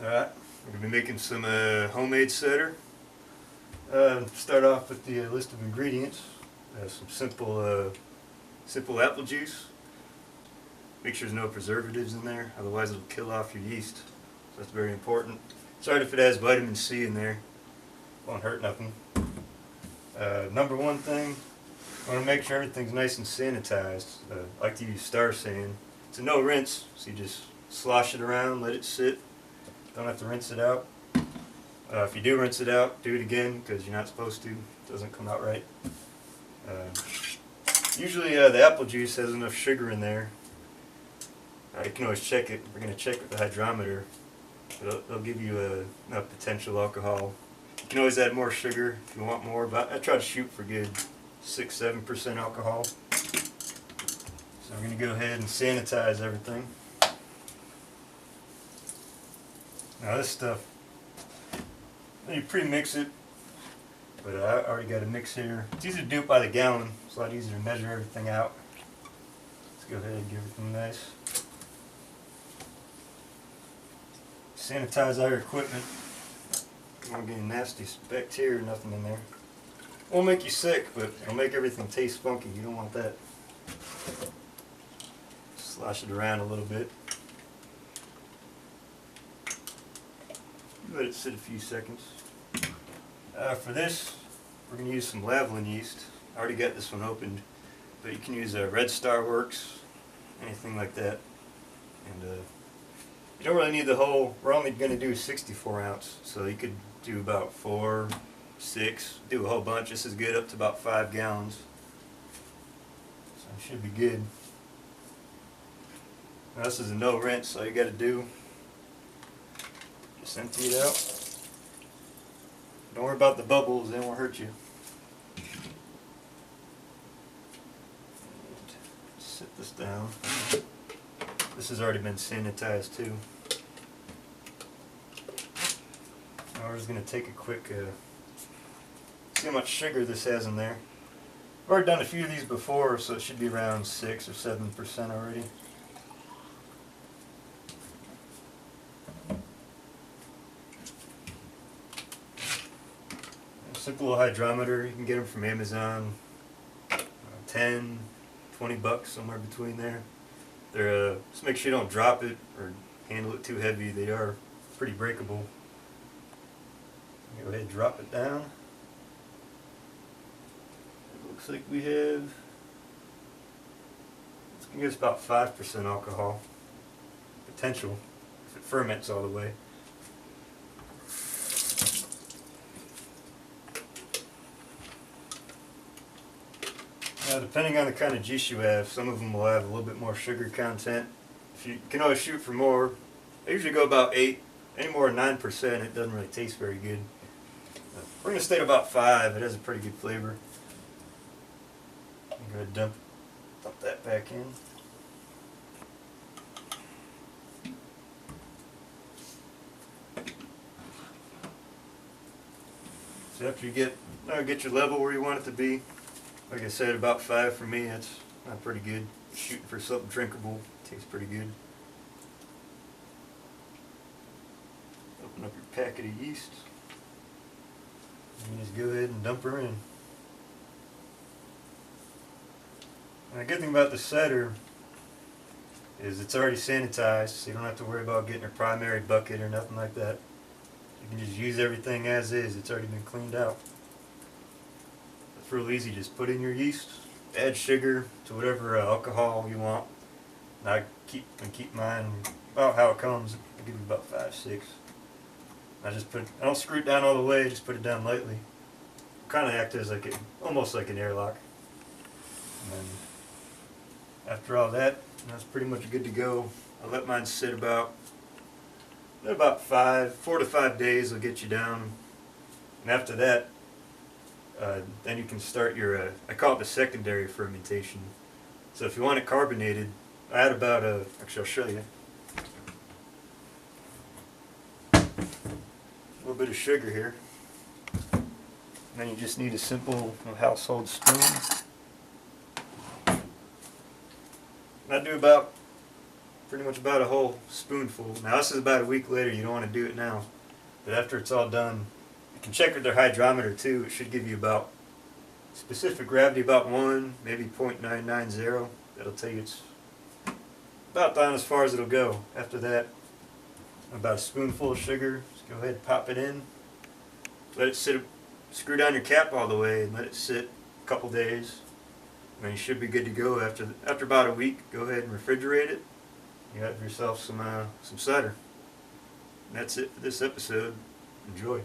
Alright, we're going to be making some homemade cider. Start off with the list of ingredients. Some simple apple juice. Make sure there's no preservatives in there, otherwise it'll kill off your yeast. So that's very important. Sorry if it has vitamin C in there. Won't hurt nothing. Number one thing, I want to make sure everything's nice and sanitized. I like to use Star San. It's a no rinse, so you just slosh it around, let it sit. Don't have to rinse it out. If you do rinse it out, do it again because you're not supposed to. It doesn't come out right. Usually the apple juice has enough sugar in there. You can always check it. We're going to check with the hydrometer. It'll give you enough potential alcohol. You can always add more sugar if you want more, but I try to shoot for good 6-7% alcohol. So we're going to go ahead and sanitize everything. Now this stuff, you pre-mix it, but I already got a mix here. It's easy to do it by the gallon. It's a lot easier to measure everything out. Let's go ahead and give everything nice. Sanitize our equipment. Don't want to get any nasty bacteria or nothing in there. Won't make you sick, but it'll make everything taste funky. You don't want that. Slosh it around a little bit. Let it sit a few seconds. For this, we're going to use some Lavlin yeast. I already got this one opened, but you can use Red Star Works, anything like that. And you don't really need the whole. We're only going to do 64 ounce, so you could do about 4, 6, do a whole bunch. This is good up to about 5 gallons, so it should be good. Now this is a no rinse. All you got to do, just empty it out. Don't worry about the bubbles, they won't hurt you. And sit this down. This has already been sanitized too. Now we're just going to take a quick, see how much sugar this has in there. I've already done a few of these before, so it should be around 6 or 7% already. Simple little hydrometer, you can get them from Amazon, 10, 20 bucks, somewhere between there. They're, just make sure you don't drop it or handle it too heavy, they are pretty breakable. Go ahead and drop it down. It looks like we have, it's going to give us about 5% alcohol potential if it ferments all the way. Now, depending on the kind of juice you have, some of them will have a little bit more sugar content. If you can always shoot for more. I usually go about 8. Any more than 9%, it doesn't really taste very good. We're going to stay at about 5. It has a pretty good flavor. I'm going to dump that back in. So after you get your level where you want it to be, like I said, about 5 for me, that's not pretty good. Shooting for something drinkable, tastes pretty good. Open up your packet of yeast. And just go ahead and dump her in. And the good thing about the cider is it's already sanitized, so you don't have to worry about getting a primary bucket or nothing like that. You can just use everything as is. It's already been cleaned out. It's real easy. Just put in your yeast, add sugar to whatever alcohol you want. And I keep mine about how it comes. I give you about 5, 6. I don't screw it down all the way. Just put it down lightly. Kind of act as almost like an airlock. And then after all that, that's pretty much good to go. I let mine sit about 4 to 5 days. Will get you down. And after that, then you can start your, I call it the secondary fermentation. So if you want it carbonated, I add about actually I'll show you. A little bit of sugar here. And then you just need a simple household spoon. And I do about pretty much about a whole spoonful. Now this is about a week later, you don't want to do it now. But after it's all done, you can check with their hydrometer too. It should give you about specific gravity about 1, maybe 0.990. That'll tell you it's about down as far as it'll go. After that, about a spoonful of sugar. Just go ahead and pop it in. Let it sit. Screw down your cap all the way and let it sit a couple days. And you should be good to go after about a week. Go ahead and refrigerate it. You have yourself some cider. And that's it for this episode. Enjoy.